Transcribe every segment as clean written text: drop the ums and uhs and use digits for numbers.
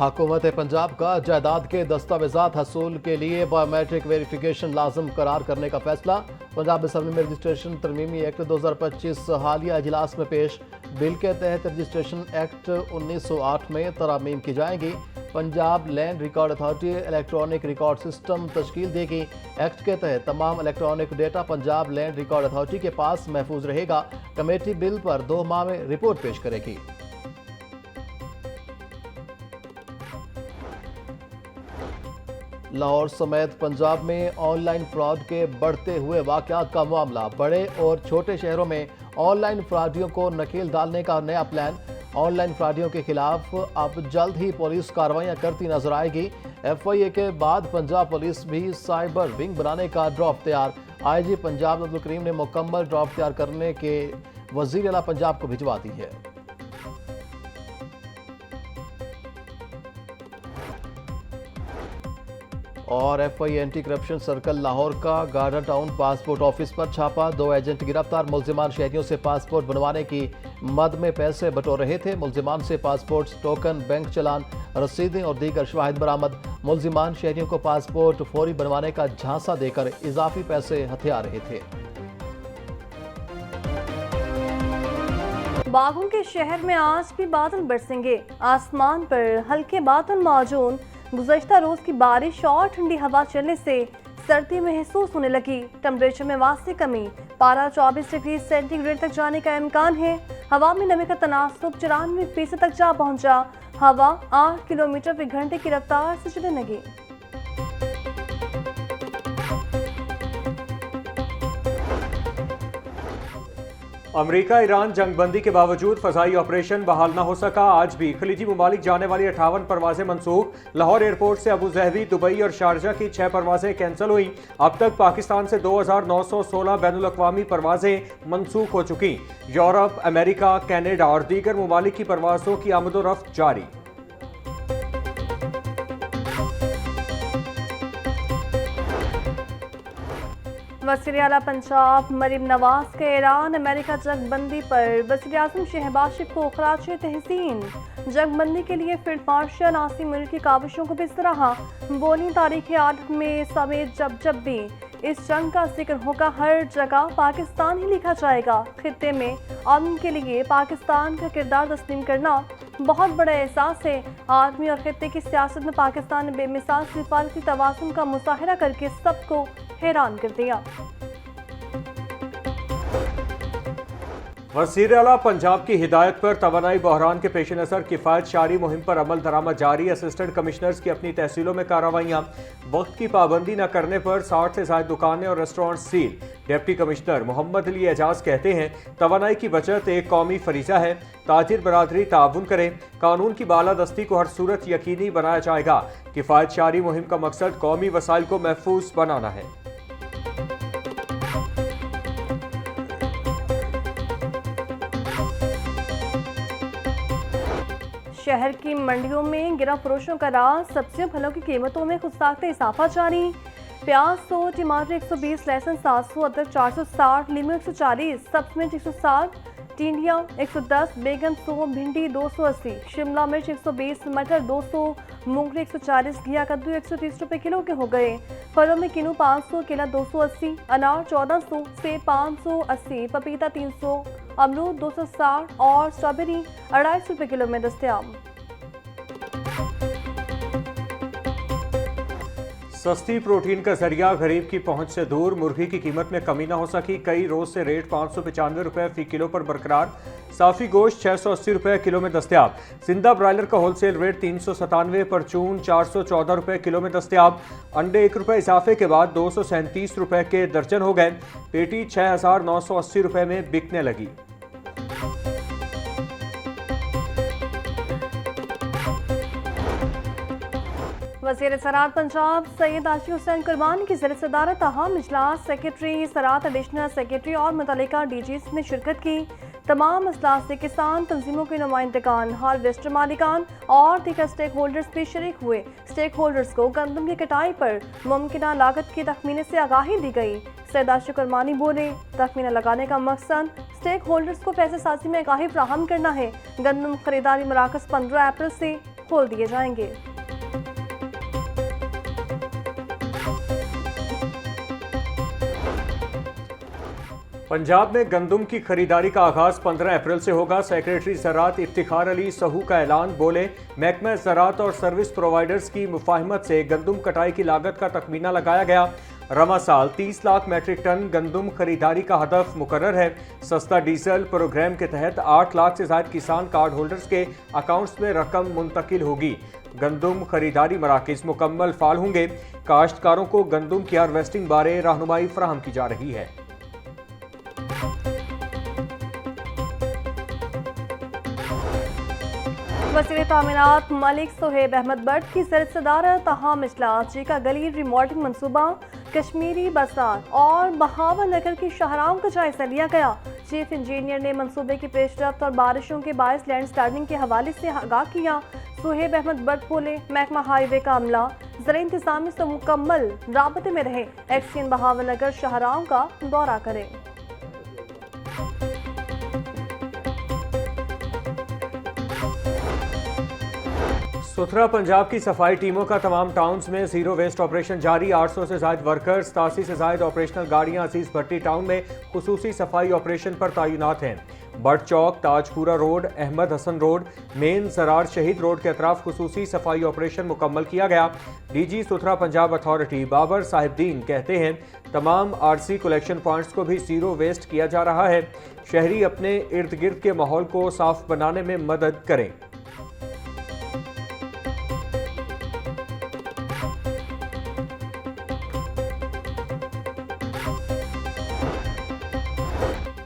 हुकूमत पंजाब का जायदाद के दस्तावेजात हसूल के लिए बायोमेट्रिक वेरिफिकेशन लाजम करार करने का फैसला। पंजाब असम्बली में रजिस्ट्रेशन तरमीमी एक्ट 2025 हालिया इजलास में पेश। बिल के तहत रजिस्ट्रेशन एक्ट 1908 में तरमीम की जाएगी। Punjab land record authority electronic record system तश्कील देगी। एक्ट के तहत तमाम electronic data Punjab land record authority के पास महफूज रहेगा। कमेटी बिल पर 2 माह में रिपोर्ट पेश करेगी। लाहौर समेत पंजाब में ऑनलाइन फ्रॉड के बढ़ते हुए वाकयात का मामला। बड़े और छोटे शहरों में ऑनलाइन फ्रॉडियों को नकेल डालने का नया प्लान। ऑनलाइन फ्रॉडियों के खिलाफ अब जल्द ही पुलिस कार्रवाइयां करती नजर आएगी। FIA के बाद पंजाब पुलिस भी साइबर विंग बनाने का ड्राफ्ट तैयार। IG पंजाब अब्दुल करीम ने मुकम्मल ड्राफ्ट तैयार करने के वजीर आला पंजाब को भिजवा दी है। और FIA anti corruption circle Lahore का गार्डन टाउन पासपोर्ट ऑफिस पर छापा। 2 एजेंट गिरफ्तार। मुल्जिमान शहरियों से पासपोर्ट बनवाने की मद में पैसे बटोर रहे थे। मुल्जिमान से पासपोर्ट, टोकन, बैंक चलान, रसीदें और दीगर शवाहिद बरामद। मुल्जिमान शहरियों को पासपोर्ट फौरी बनवाने का झांसा देकर इजाफी पैसे हथिया रहे थे। बागों के शहर में आज भी बादल बरसेंगे। आसमान पर हल्के बादल मौजूद। गुज़श्ता रोज की बारिश और ठंडी हवा चलने से सर्दी महसूस होने लगी। टेम्परेचर में वास्ते कमी। पारा 24 डिग्री सेंटीग्रेड तक जाने का इम्कान है। हवा में नमी का तनासुब 94% तक जा पहुंचा। हवा 8 किलोमीटर फी घंटे की रफ्तार से चलने लगी। अमेरिका ईरान जंगबंदी के बावजूद फजाई ऑपरेशन बहाल न हो सका। आज भी खलीजी ममालिक जाने वाली 58 परवाजें मनसूख। लाहौर एयरपोर्ट से अबू ज़हबी, दुबई और शारजा की 6 परवाजें कैंसिल हुई। अब तक पाकिस्तान से 2916 बैनुल अक़वामी परवाजें मनसूख हो चुकी। यूरोप, अमेरिका, कनाडा और दीगर ममालिक की परवाजों की आमदोरफ्त जारी। वज़ीर आला पंजाब मरीम नवाज के ईरान अमेरिका जंगबंदी पर वज़ीर आज़म शहबाज शरीफ को खराज तहसीन। जंगबंदी के लिए फील्ड मार्शल आसिम मुनीर की काविशों को भी सराहा। बोली तारीख आलम में समेत जब भी इस जंग का जिक्र होगा हर जगह पाकिस्तान ही लिखा जाएगा। खित्ते में अमन के लिए पाकिस्तान का किरदार तस्लीम करना बहुत बड़ा एहसास है। आर्मी और खित्ते की सियासत में पाकिस्तान ने बेमिसाल सिफारती तवाज़ुन का मुजाहिरा करके सबको हैरान कर दिया। वज़ीर आला पंजाब की हिदायत पर तवानाई बहरान के पेश नज़र किफ़ायत शारी मुहिम पर अमल दरामद जारी। असिस्टेंट कमिश्नर्स की अपनी तहसीलों में कार्रवाइयाँ। वक्त की पाबंदी न करने पर 60 से ज़ायद दुकानें और रेस्टोरेंट सील। डिप्टी कमिश्नर मोहम्मद अली एजाज कहते हैं तवानाई की बचत एक कौमी फरीज़ा है। ताजिर बरादरी ताउन करे। कानून की बालादस्ती को हर सूरत यकीनी बनाया जाएगा। किफ़ायत शारी मुहिम का मकसद कौमी वसाइल को महफूज बनाना है। शहर की मंडियों में गिरफ्त फरोशों का राज। सब्जियों फलों की कीमतों में खुदसाख्ते इजाफा जारी। प्याज 100, टमाटर 120, लहसुन 700, अदरक 460, लीमू 140, सब्ज मिर्च 160, टिंडिया 110, बैगन 100, भिंडी 280, शिमला मिर्च 120, मटर 200, मूंगफली 140, घिया कद्दू 130 रुपए किलो के हो गए। फलों में किन्नू 500, केला 280, अनार 1400, सेब 580, पपीता 300, अमरूद 260 और स्ट्रॉबेरी 250 रुपए किलो में दस्तयाब। सस्ती प्रोटीन का जरिया गरीब की पहुंच से दूर। मुर्गी की कीमत में कमी न हो सकी। कई रोज से रेट 595 रुपए फी किलो पर बरकरार। साफी गोश्त 680 रुपए किलो में दस्तयाब। जिंदा ब्रायलर का होलसेल रेट 397, परचून 414 रुपए किलो में दस्तयाब। अंडे 1 रुपए इजाफे के बाद 237 रुपए के दर्जन हो गए। पेटी 6980 रुपए में बिकने लगी। वज़ीर ज़राअत पंजाब सैयद आशिक हुसैन कुरबानी की ज़रिए सदारत अहम इजलास सेक्रेटरी ज़राअत, एडिशनल सेक्रेटरी और मुतल्लिका DGs ने शिरकत की। तमाम अजलास से किसान तंजीमों के नुमाइंदगान, हार्वेस्टर मालिकान और दीगर स्टेक होल्डर्स भी शरीक हुए। स्टेक होल्डर्स को गंदम की कटाई पर मुमकिन लागत के तखमीने से आगाही दी गई। सैयद आशिक कुरबानी बोले, तखमीना लगाने का मकसद स्टेक होल्डर्स को पैसे साजी में आगाही फ्राहम करना है। गंदम खरीदारी मराकज 15 अप्रैल से खोल दिए जाएंगे। पंजाब में गंदम की खरीदारी का आगाज 15 अप्रैल से होगा। सेक्रेटरी ज़राअत इफ्तिखार अली सहू का ऐलान। बोले, महकमा ज़राअत और सर्विस प्रोवाइडर्स की मुफाहमत से गंदम कटाई की लागत का तखमीना लगाया गया। रवा साल 30 लाख मैट्रिक टन गंदम खरीदारी का हदफ मुकर्रर है। सस्ता डीजल प्रोग्राम के तहत 8 लाख से ज्यादा किसान कार्ड होल्डर्स के अकाउंट्स में रकम मुंतकिल होगी। गंदम खरीदारी मराकज़ मुकम्मल फाल होंगे। काश्तकारों को गंदम की हार्वेस्टिंग बारे रहनुमाई फराहम की जा रही है। वज़ीर तामीरात मलिक सोहेब अहमद बट की सदारत तहाम इजलास जी का गली रिमॉडलिंग मनसूबा, कश्मीरी बाजार और बहावल नगर की शाहराहों का जायजा लिया गया। चीफ इंजीनियर ने मंसूबे की पेशरफ्त और बारिशों के बायस लैंड स्लाइडिंग के हवाले से आगाह किया। सोहेब अहमद बट बोले, महकमा हाईवे का अमला ज़रा इंतजामी से मुकम्मल राबते में रहे। एक्सचेंज बहावल नगर शाहराहों का दौरा करें। सुथरा पंजाब की सफाई टीमों का तमाम टाउन्स में जीरो वेस्ट ऑपरेशन जारी। 800 से ज्यादा वर्कर्स, 87 से ज्यादा ऑपरेशनल गाड़ियां अजीज भट्टी टाउन में खुसूसी सफाई ऑपरेशन पर तैनात हैं। Butt Chowk, Tajpura road, Ahmad Hasan road, main Sarwar Shaheed road के अतराफ खुसूसी सफाई ऑपरेशन मुकम्मल किया गया। डीजी सुथरा पंजाब अथॉरिटी बाबर साहिबदीन कहते हैं, तमाम आरसी कलेक्शन पॉइंट्स को भी जीरो वेस्ट किया जा रहा है। शहरी अपने इर्द गिर्द के माहौल को साफ बनाने में मदद करें।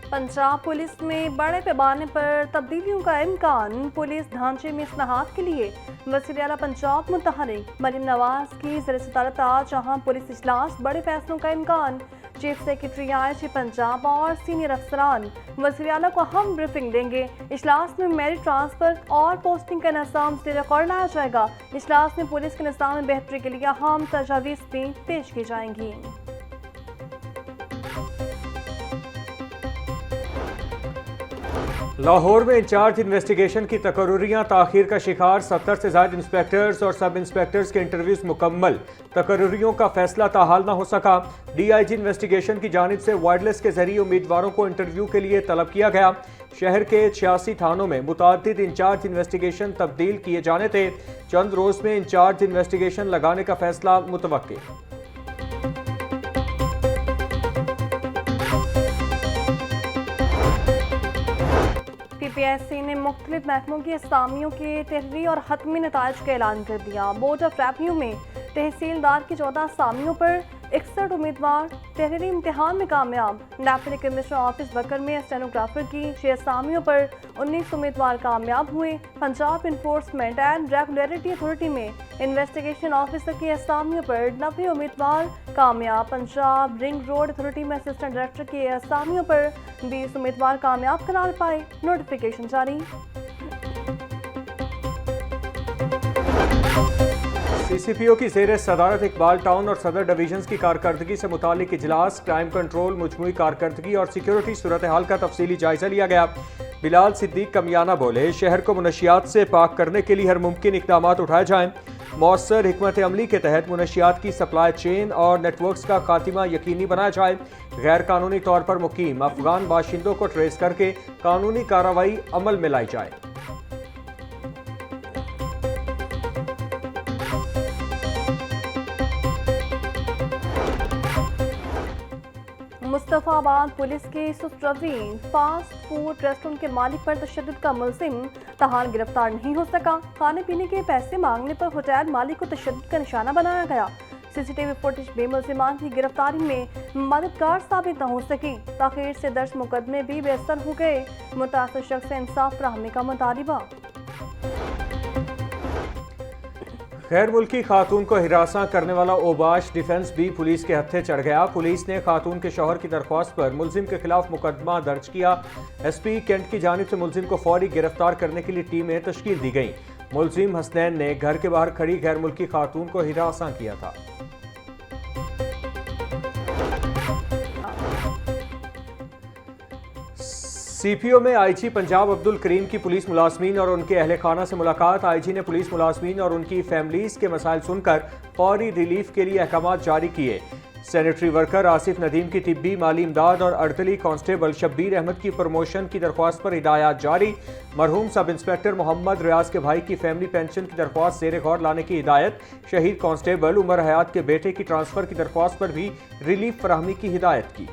पंजाब पुलिस में बड़े पैमाने पर तब्दीलियों का इम्कान। पुलिस ढांचे में इस्लाहात के लिए वज़ीर आला पंजाब मुतहरिक मरीम नवाज की ज़र-ए-सदारत आज जहां पुलिस इजलास, बड़े फैसलों का इम्कान। चीफ सेक्रेटरी आईजी पंजाब और सीनियर अफसरान वज़ीर आला को अहम ब्रीफिंग देंगे। इजलास में मेरिट ट्रांसफर और पोस्टिंग का निज़ाम ज़ेर गौर लाया जाएगा। इजलास में पुलिस के निज़ाम में बेहतरी के लिए अहम तजावीज़ भी पेश की जाएंगी। लाहौर में इंचार्ज इन्वेस्टिगेशन की तकर्रुरियां ताखीर का शिकार। 70 से ज्यादा इंस्पेक्टर्स और सब इंस्पेक्टर्स के इंटरव्यूज मुकम्मल। तकर्रुरियों का फैसला ताहाल न हो सका। डीआईजी इन्वेस्टिगेशन की जानिब से वायरलेस के जरिए उम्मीदवारों को इंटरव्यू के लिए तलब किया गया। शहर के 86 थानों में मुतादिद इंचार्ज इन्वेस्टिगेशन तब्दील किए जाने थे। चंद रोज में इंचार्ज इन्वेस्टिगेशन लगाने का फैसला मुतवक्किल। पीपीएससी ने मुख्तलिफ महकमों की असामियों के तहरीरी और हतमी नताइज का ऐलान कर दिया। बोर्ड ऑफ रेवेन्यू में तहसीलदार की 14 असामियों पर 61 उम्मीदवार तहरीरी इम्तिहान में कामयाब। डेप्यूटी कमिश्नर ऑफिस बकर में स्टेनोग्राफर की 6 असामियों पर 19 उम्मीदवार कामयाब हुए। Punjab enforcement and regulatory authority में इन्वेस्टिगेशन ऑफिसर की असामियों पर 90 उम्मीदवार कामयाब। पंजाब रिंग रोड अथॉरिटी में असिस्टेंट डायरेक्टर की असामियों पर 20 उम्मीदवार कामयाब करार पाए। नोटिफिकेशन जारी। सीसीपीओ की ज़ेर सदारत इकबाल टाउन और सदर डिवीजन्स की कारकर्दगी से मुतालिक इजलास, क्राइम कंट्रोल, मजमूई कारकर्दगी और सिक्योरिटी सूरत हाल का तफसीली जायजा लिया गया। बिलाल सिद्दीक कमियाना बोले, शहर को मुनशियात से पाक करने के लिए हर मुमकिन इक़दाम उठाए जाएं। मौसर हिकमत अमली के तहत मुनशियात की सप्लाई चेन और नेटवर्क्स का खात्मा यकीनी बनाया जाए। गैर कानूनी तौर पर मुकीम अफगान बाशिंदों को ट्रेस करके कानूनी कार्रवाई अमल में लाई जाए। मुस्तफाबाद पुलिस के सुस्त्रवी फास्ट फूड रेस्टोरेंट के मालिक पर तशद्दुद का मुलजिम तहाल गिरफ्तार नहीं हो सका। खाने पीने के पैसे मांगने पर होटल मालिक को तशद्दुद का निशाना बनाया गया। सीसीटीवी फुटेज बेमुलजिमान की गिरफ्तारी में मददगार साबित न हो सकी। ताखीर से दर्ज मुकदमे भी बेअसर हो गए। मुतासर शख्स से इंसाफ फराहमी का मुतालिबा। गैर मुल्की खातून को हिरासा करने वाला ओबाश डिफेंस भी पुलिस के हत्थे चढ़ गया। पुलिस ने खातून के शौहर की दरख्वास्त पर मुलजिम के खिलाफ मुकदमा दर्ज किया। एसपी कैंट की जानिब से मुलजिम को फौरी गिरफ्तार करने के लिए टीमें तश्कील दी गई। मुलजिम हसनैन ने घर के बाहर खड़ी गैर मुल्की खातून को हिरासा किया था। सीपीओ में आईजी पंजाब अब्दुल करीम की पुलिस मुलाजमीन और उनके अहल खाना से मुलाकात। आईजी ने पुलिस मुलाजमीन और उनकी फैमिलीज के मसाइल सुनकर फौरी रिलीफ के लिए अहकाम जारी किए। सैनिटरी वर्कर आसिफ नदीम की तिब्बी माली इमदाद और अर्दली कांस्टेबल शब्बीर अहमद की प्रमोशन की दरख्वास्त पर हिदायत जारी। मरहूम सब इंस्पेक्टर मोहम्मद रियाज के भाई की फैमिली पेंशन की दरख्वास्त ज़ेर गौर लाने की हिदायत। शहीद कांस्टेबल उमर हयात के बेटे की ट्रांसफर की दरख्वास्त पर भी रिलीफ फराहमी की हिदायत की।